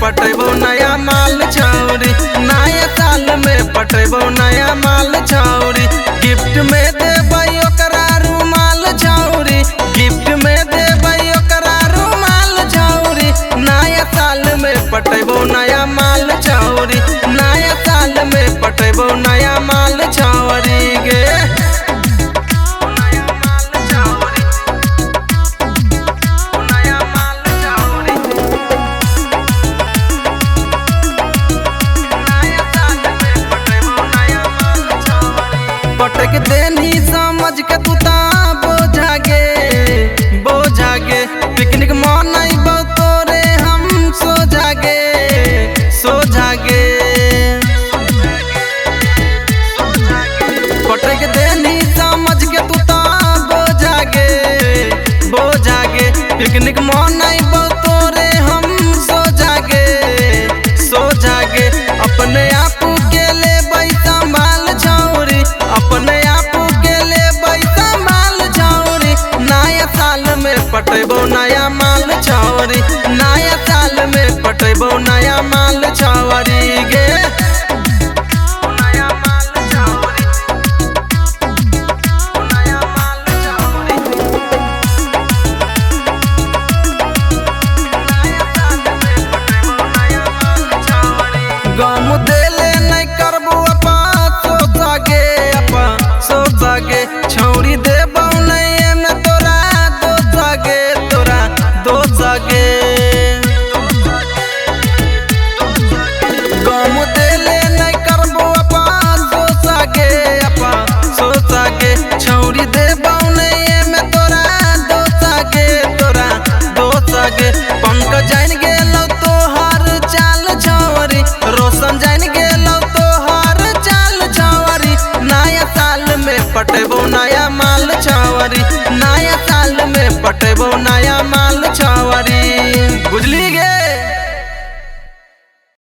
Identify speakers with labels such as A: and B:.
A: पटेबो नया माल छौरी, नया साल में पटेबो नया माल छौरी। गिफ्ट में देबै ओकरा रुमाल छौरी, गिफ्ट में देबै ओकरा रुमाल छौरी। नया साल में पटेबो नया माल छौरी, नया साल में पटेबो नया माल छौरी गे। पटक देनी समझ के तू बोझा गे पिकनिक मनैबो तोरे हम सो जागे। पटक देनी समझ के तू बोझा गे पिकनिक मनैबो तोरे हम सो जागे। अपने आप के ले संभाल छौरी, अपने आप के ले संभाल छौरी। नया साल में पटेबो